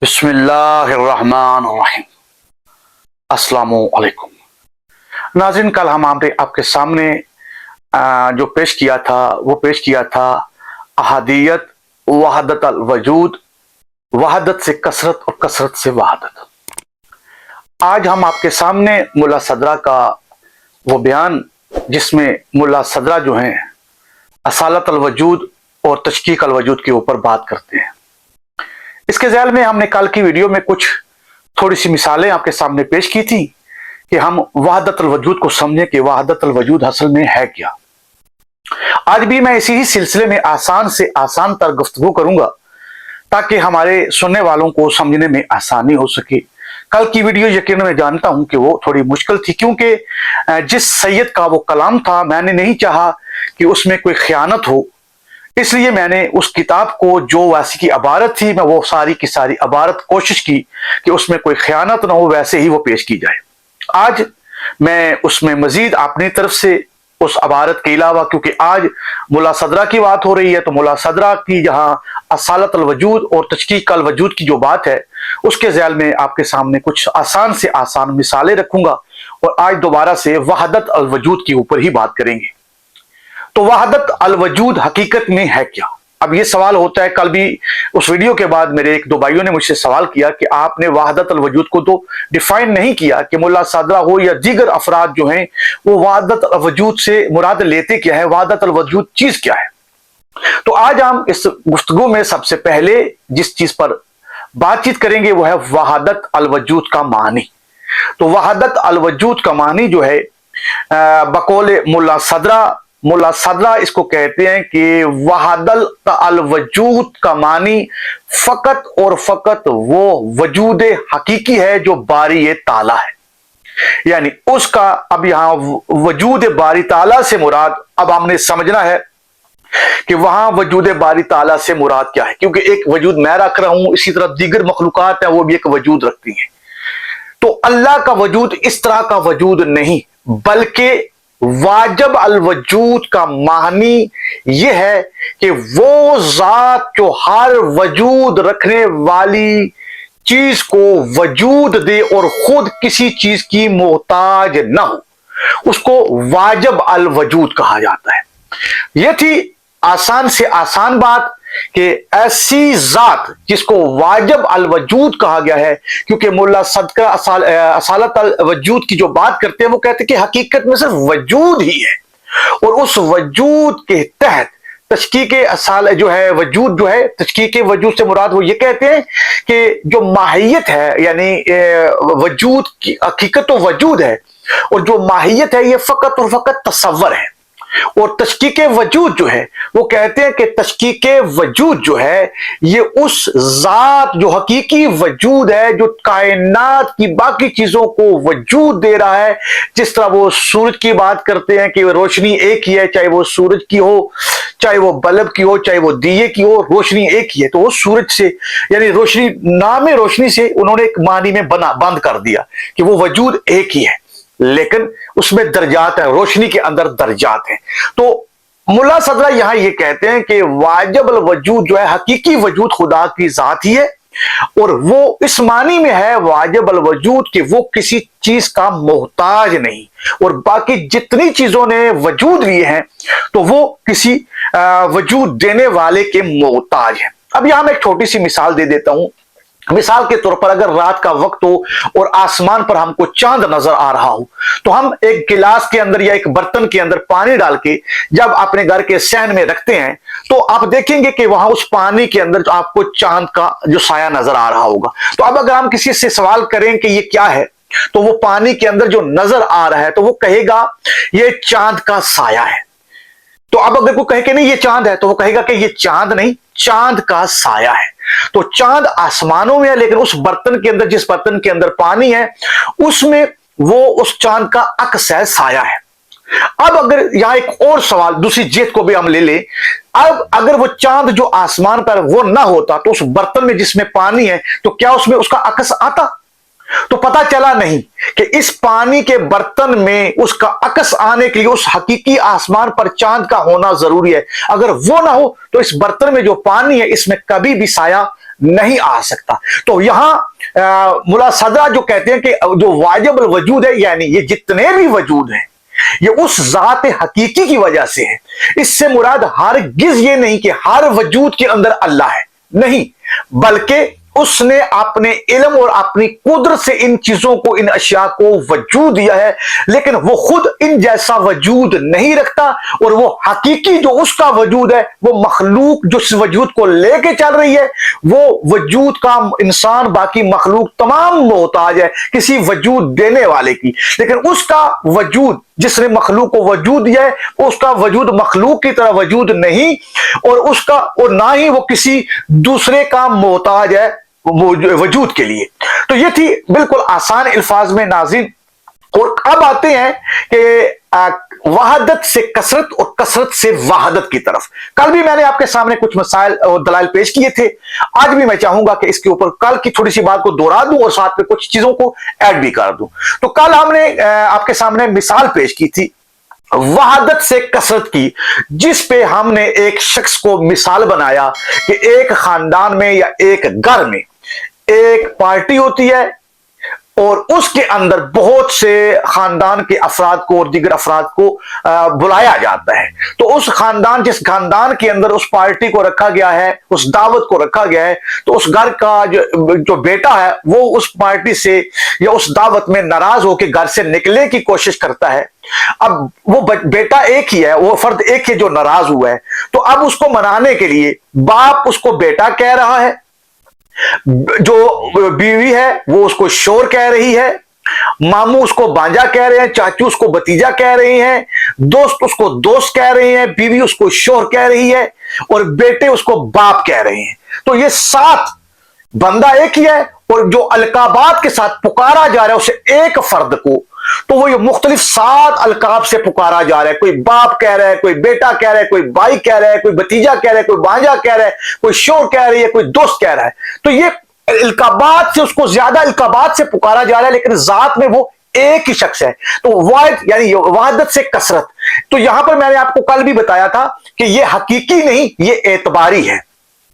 बिस्मिल्लाहिर्रहमानिर्रहीम। अस्सलामुअलैकुम नाज़रीन, कल हम आपके सामने जो पेश किया था अहादियत, वहदत अल वजूद, वहदत से कसरत और कसरत से वहदत। आज हम आपके सामने मुल्ला सदरा का वो बयान जिसमें मुल्ला सदरा जो हैं असालत अल वजूद और तशकीक अल वजूद के ऊपर बात करते हैं। इसके ज़ैल में हमने कल की वीडियो में कुछ थोड़ी सी मिसालें आपके सामने पेश की थी कि हम वहदत अल वजूद को समझें कि वहदत अल वजूद असल में है क्या। आज भी मैं इसी ही सिलसिले में आसान से आसान तर गुफ्तगू करूंगा ताकि हमारे सुनने वालों को समझने में आसानी हो सके। कल की वीडियो यकीन मैं जानता हूं कि वो थोड़ी मुश्किल थी, क्योंकि जिस सैयद का वो कलाम था मैंने नहीं चाहा कि उसमें कोई खयानत हो, इसलिए मैंने उस किताब को जो वैसी की इबारत थी मैं वो सारी की सारी इबारत कोशिश की कि उसमें कोई खयानत ना हो, वैसे ही वो पेश की जाए। आज मैं उसमें मजीद अपनी तरफ से उस इबारत के अलावा, क्योंकि आज मुल्ला सदरा की बात हो रही है, तो मुल्ला सदरा की जहाँ असालत अल वजूद और तशकीक अल वजूद की जो बात है उसके ज़ैल में आपके सामने कुछ आसान से आसान मिसालें रखूंगा और आज दोबारा से वहदत अल वजूद के ऊपर ही बात करेंगे। तो वहदत अल वजूद हकीकत में है क्या? अब ये सवाल होता है, कल भी उस वीडियो के बाद मेरे एक दो भाइयों ने मुझसे सवाल किया कि आपने वहदत अल वजूद को तो डिफाइन नहीं किया कि मुल्ला सदरा हो या दीगर अफराद जो हैं वो वहदत अल वजूद से मुराद लेते क्या है, वहदत अल वजूद चीज क्या है। तो आज हम इस गुफ्तगू में सबसे पहले जिस चीज पर बातचीत करेंगे वो है वहदत अल वजूद का मानी। तो वहदत अल वजूद का मानी जो है बकौल मुल्ला सदरा इसको कहते हैं कि वहदत अल वजूद का मानी फकत और फकत वो वजूद हकीकी है जो बारी ताला है, यानी उसका अब यहां वजूद बारी ताला से मुराद अब हमने समझना है कि वहां वजूद बारी ताला से मुराद क्या है, क्योंकि एक वजूद मैं रख रहा हूं, इसी तरह दीगर मखलूकात है वो भी एक वजूद रखती हैं। तो अल्लाह का वजूद इस तरह का वजूद नहीं, बल्कि वाजब अल वजूद का मानी यह है कि वो जात जो हर वजूद रखने वाली चीज को वजूद दे और खुद किसी चीज की मोहताज ना हो, उसको वाजब अल वजूद कहा जाता है। यह थी आसान से आसान बात कि ऐसी जात जिसको वाजब अल वजूद कहा गया है, क्योंकि मुल्ला सदका असालत अल वजूद की जो बात करते हैं वो कहते हैं कि हकीकत में सिर्फ वजूद ही है और उस वजूद के तहत तशकीक असाल जो है वजूद जो है, तशकीक वजूद से मुराद वो ये कहते हैं कि जो माहियत है, यानी वजूद की हकीकत तो वजूद है और जो माहियत है ये फकत और फकत तसव्वुर है। और तशकीक वजूद जो है वो कहते हैं कि तशकीक वजूद जो है ये उस जात जो हकीकी वजूद है जो कायनात की बाकी चीजों को वजूद दे रहा है। जिस तरह वो सूरज की बात करते हैं कि रोशनी एक ही है, चाहे वो सूरज की हो, चाहे वो बल्ब की हो, चाहे वो दिए की हो, रोशनी एक ही है। तो वो सूरज से यानी रोशनी, नाम रोशनी से उन्होंने एक मानी में बंद कर दिया कि वो वजूद एक ही है, लेकिन उसमें दर्जात है, रोशनी के अंदर दर्जात हैं। तो मुल्ला सदरा यहां ये कहते हैं कि वाजिब अल वजूद जो है हकीकी वजूद खुदा की जात ही है और वो इस मानी में है वाजिब अल वजूद कि वो किसी चीज का मोहताज नहीं और बाकी जितनी चीजों ने वजूद लिए हैं तो वो किसी वजूद देने वाले के मोहताज हैं। अब यहां मैं एक छोटी सी मिसाल दे देता हूं। मिसाल के तौर पर अगर रात का वक्त हो और आसमान पर हमको चांद नजर आ रहा हो तो हम एक गिलास के अंदर या एक बर्तन के अंदर पानी डाल के जब अपने घर के सहन में रखते हैं तो आप देखेंगे कि वहां उस पानी के अंदर तो आपको चांद का जो साया नजर आ रहा होगा। तो अब अगर हम किसी से सवाल करें कि ये क्या है, तो वो पानी के अंदर जो नजर आ रहा है तो वो कहेगा ये चांद का साया है। तो अब अगर कोई कहे कि नहीं ये चांद है तो वो कहेगा कि ये चांद नहीं, चांद का साया है। तो चांद आसमानों में है, लेकिन उस बर्तन के अंदर, जिस बर्तन के अंदर पानी है उसमें वो उस चांद का अक्स है, साया है। अब अगर यहां एक और सवाल दूसरी जेत को भी हम ले लें, अब अगर वो चांद जो आसमान पर वो ना होता तो उस बर्तन में जिसमें पानी है तो क्या उसमें उसका अक्स आता? तो पता चला नहीं कि इस पानी के बर्तन में उसका अक्स आने के लिए उस हकीकी आसमान पर चांद का होना जरूरी है। अगर वो ना हो तो इस बर्तन में जो पानी है इसमें कभी भी साया नहीं आ सकता। तो यहाँ मुला सदरा जो कहते हैं कि जो वाजिब वजूद है, यानी ये जितने भी वजूद हैं ये उस जात हकीकी की वजह से है। इससे मुराद हरगिज ये नहीं कि हर वजूद के अंदर अल्लाह है, नहीं, बल्कि उसने अपने इल्म और अपनी कुदरत से इन चीजों को, इन अशिया को वजूद दिया है, लेकिन वो खुद इन जैसा वजूद नहीं रखता। और वो हकीकी जो उसका वजूद है, वो मखलूक जो इस वजूद को लेके चल रही है, वो वजूद का इंसान बाकी मखलूक तमाम मोहताज है किसी वजूद देने वाले की। लेकिन उसका वजूद, जिसने मखलूक को वजूद दिया है, उसका वजूद मखलूक की तरह वजूद नहीं, और ना ही वो किसी दूसरे का मोहताज है वजूद के लिए। तो ये थी बिल्कुल आसान अल्फाज में नाज़रीन। और अब आते हैं कि वहादत से कसरत और कसरत से वहादत की तरफ। कल भी मैंने आपके सामने कुछ मसाइल और दलाइल पेश किए थे, आज भी मैं चाहूंगा कि इसके ऊपर कल की थोड़ी सी बात को दोहरा दूं और साथ में कुछ चीजों को ऐड भी कर दूं। तो कल हमने आपके सामने मिसाल पेश की थी वहादत से कसरत की, जिस पे हमने एक शख्स को मिसाल बनाया कि एक खानदान में या एक घर में एक पार्टी होती है और उसके अंदर बहुत से खानदान के अफराद को और दीगर अफराद को बुलाया जाता है। तो उस खानदान, जिस खानदान के अंदर उस पार्टी को रखा गया है, उस दावत को रखा गया है, तो उस घर का जो बेटा है वो उस पार्टी से या उस दावत में नाराज होकर घर से निकलने की कोशिश करता है। अब वो बेटा एक ही है, वो फर्द एक है जो नाराज हुआ है। तो अब उसको मनाने के लिए बाप उसको बेटा कह रहा है, जो बीवी है वो उसको शोर कह रही है, मामू उसको बांजा कह रहे हैं, चाचू उसको भतीजा कह रही हैं, दोस्त उसको दोस्त कह रहे हैं, बीवी उसको शोर कह रही है और बेटे उसको बाप कह रहे हैं। तो ये 7 बंदा एक ही है और जो अलकाबात के साथ पुकारा जा रहा है उसे एक फर्द को, तो वो ये मुख्तलिफ 7 अलकाब से पुकारा जा रहा है। कोई बाप कह रहा है, कोई बेटा कह रहा है, कोई भाई कह रहा है, कोई भतीजा कह रहा है, कोई भांजा कह रहा है, कोई शोर कह रही है, कोई दोस्त कह रहा है। तो ये अलकाबात से, उसको ज्यादा अलकाबात से पुकारा जा रहा है, लेकिन जात में वो एक ही शख्स है। तो वाहिद यानी वहादत से कसरत। तो यहां पर मैंने आपको कल भी बताया था कि ये हकीकी नहीं, ये एतबारी है।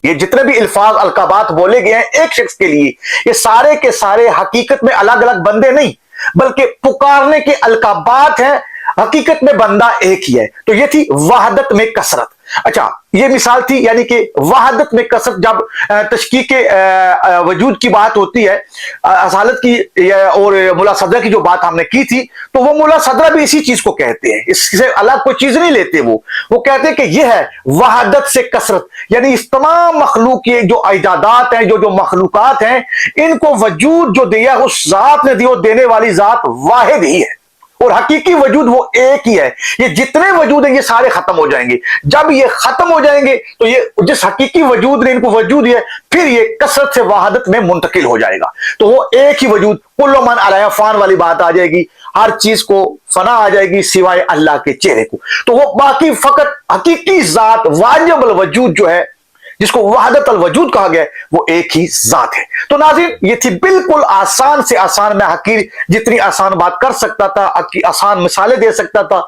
ये जितने भी अल्फाज अलकाबात बोले गए हैं एक शख्स के लिए, ये सारे के सारे हकीकत में अलग अलग बंदे नहीं, बल्कि पुकारने के अलकाबात हैं, हकीकत में बंदा एक ही है। तो ये थी वहादत में कसरत। अच्छा, ये मिसाल थी, यानी कि वहादत में कसरत। जब तशकीक के वजूद की बात होती है, असालत की और मुला सदरा की जो बात हमने की थी, तो वो मुला सदरा भी इसी चीज को कहते हैं, इससे अलग कोई चीज नहीं लेते। वो कहते हैं कि ये है वहादत से कसरत, यानी इस तमाम मखलूक के जो इजादात हैं, जो मखलूकात हैं, इनको वजूद जो दिया उस जात ने दिया, देने वाली जात वाहिद ही है और हकीकी वजूद वो एक ही है। ये जितने वजूद हैं ये सारे खत्म हो जाएंगे। जब ये खत्म हो जाएंगे तो ये जिस हकीकी वजूद ने इनको वजूद दिया, फिर ये कसरत से वहादत में मुंतकिल हो जाएगा। तो वो एक ही वजूद, कुल्लु मन अलैहा फान वाली बात आ जाएगी, हर चीज को फना आ जाएगी सिवाय अल्लाह के चेहरे को। तो वो बाकी फकत हकीकी जात वाजिबुल वजूद जो है, जिसको वहादत अल वजूद कहा गया, वो एक ही जात है। तो नाज़रीन, ये थी बिल्कुल आसान से आसान, मैं हकीर जितनी आसान बात कर सकता था, आसान मिसालें दे सकता था,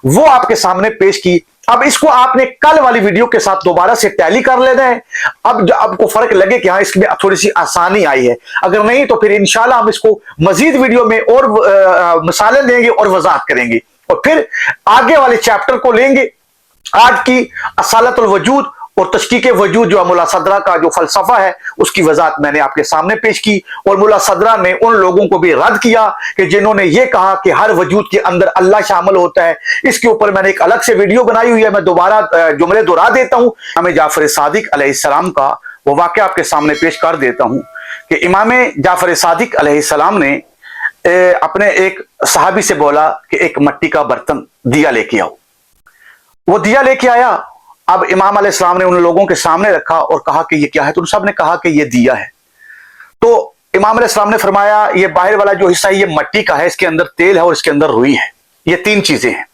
वो आपके सामने पेश की। अब इसको आपने कल वाली वीडियो के साथ दोबारा से टैली कर लेना है। अब आपको फर्क लगे कि हाँ इसमें थोड़ी सी आसानी आई है, अगर नहीं तो फिर इंशाल्लाह हम इसको मजीद वीडियो में और मिसालें देंगे और वजाहत करेंगे और फिर आगे वाले चैप्टर को लेंगे। आज की असालतुल वजूद और तशकीक वजूद जो मुला सदरा का जो फलसफा है उसकी वजाहत मैंने आपके सामने पेश की। और मुला सदरा ने उन लोगों को भी रद्द किया कि जिन्होंने ये कहा कि हर वजूद के अंदर अल्लाह शामिल होता है। इसके ऊपर मैंने एक अलग से वीडियो बनाई हुई है, मैं दोबारा जुमले दोहरा देता हूं। इमाम जाफर सादिक अलैहिस्सलाम का वो वाक़या आपके सामने पेश कर देता हूं कि इमाम जाफर सादिक अलैहिस्सलाम ने अपने एक सहाबी से बोला कि एक मिट्टी का बर्तन दिया लेके आओ। वो दिया लेके आया। अब इमाम अलैहिस्सलाम ने उन लोगों के सामने रखा और कहा कि ये क्या है, तो उन सब ने कहा कि ये दिया है। तो इमाम अलैहिस्सलाम ने फरमाया ये बाहर वाला जो हिस्सा है ये मिट्टी का है, इसके अंदर तेल है और इसके अंदर रुई है, ये 3 चीजें हैं।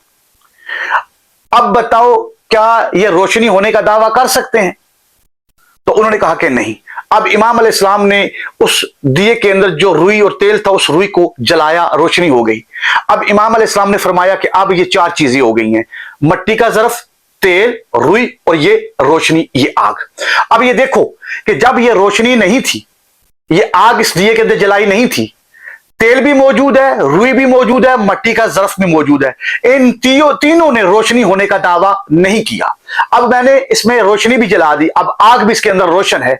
अब बताओ क्या ये रोशनी होने का दावा कर सकते हैं? तो उन्होंने कहा कि नहीं। अब इमाम अलैहिस्सलाम ने उस दिए के अंदर जो रुई और तेल था उस रुई को जलाया, रोशनी हो गई। अब इमाम अलैहिस्सलाम ने फरमाया कि अब ये 4 चीजें हो गई हैं, मिट्टी का ज़र्फ, तेल, रुई और ये रोशनी, ये आग। अब ये देखो कि जब ये रोशनी नहीं थी, ये आग इस दिए के अंदर जलाई नहीं थी, तेल भी मौजूद है, रुई भी मौजूद है, मट्टी का ज़र्फ भी मौजूद है, इन तीनों ने रोशनी होने का दावा नहीं किया। अब मैंने इसमें रोशनी भी जला दी, अब आग भी इसके अंदर रोशन है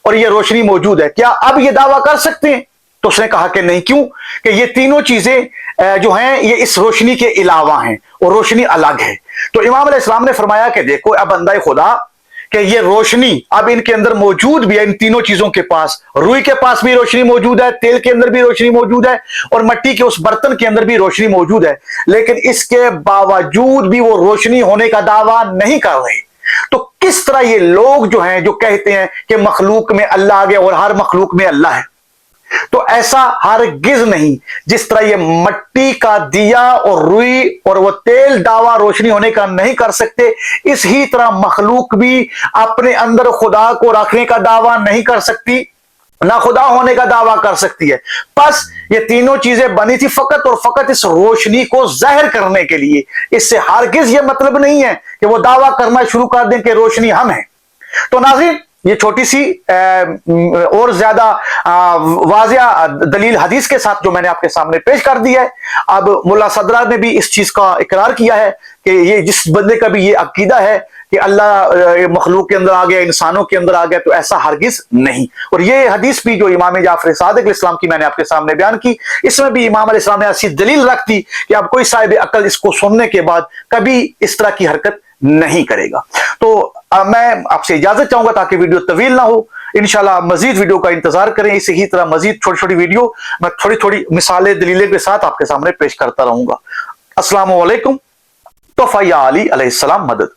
और ये रोशनी मौजूद है, क्या अब ये दावा कर सकते हैं? तो उसने कहा कि नहीं। क्यों? कि ये तीनों चीजें जो हैं ये इस रोशनी के अलावा हैं और रोशनी अलग है। तो इमाम अलैहिस्सलाम ने फरमाया कि देखो अब बंदा खुदा कि ये रोशनी अब इनके अंदर मौजूद भी है, इन तीनों चीजों के पास, रुई के पास भी रोशनी मौजूद है, तेल के अंदर भी रोशनी मौजूद है और मट्टी के उस बर्तन के अंदर भी रोशनी मौजूद है, लेकिन इसके बावजूद भी वो रोशनी होने का दावा नहीं कर रहे। तो किस तरह ये लोग जो हैं जो कहते हैं कि मखलूक में अल्लाह आ गया और हर मखलूक में अल्लाह है, तो ऐसा हरगिज नहीं। जिस तरह ये मट्टी का दिया और रुई और वो तेल दावा रोशनी होने का नहीं कर सकते, इस ही तरह मखलूक भी अपने अंदर खुदा को रखने का दावा नहीं कर सकती, ना खुदा होने का दावा कर सकती है। बस ये तीनों चीजें बनी थी फकत और फकत इस रोशनी को जाहिर करने के लिए। इससे हरगिज ये मतलब नहीं है कि वो दावा करना शुरू कर दें कि रोशनी हम हैं। तो नाज़रीन, ये छोटी सी और ज्यादा वाज़िया दलील हदीस के साथ जो मैंने आपके सामने पेश कर दी है। अब मुल्ला सदरा ने भी इस चीज का इकरार किया है कि ये जिस बंदे का भी ये अकीदा है कि अल्लाह मखलूक के अंदर आ गया, इंसानों के अंदर आ गया, तो ऐसा हरगिज नहीं। और ये हदीस भी जो इमाम जाफर सादिक अलैहिस्सलाम की मैंने आपके सामने बयान की, इसमें भी इमाम अलैहिस्सलाम ने ऐसी दलील रख दी कि अब कोई साहिब अकल इसको सुनने के बाद कभी इस तरह की हरकत नहीं करेगा। तो मैं आपसे इजाजत चाहूंगा ताकि वीडियो तवील ना हो। इंशाल्लाह मजीद वीडियो का इंतजार करें। इसी तरह मजीद छोटी छोटी वीडियो मैं थोड़ी थोड़ी मिसालें दलीलें के साथ आपके सामने पेश करता रहूंगा। अस्सलाम वालेकुम। तोफा या अली अलैहिस्सलाम मदद।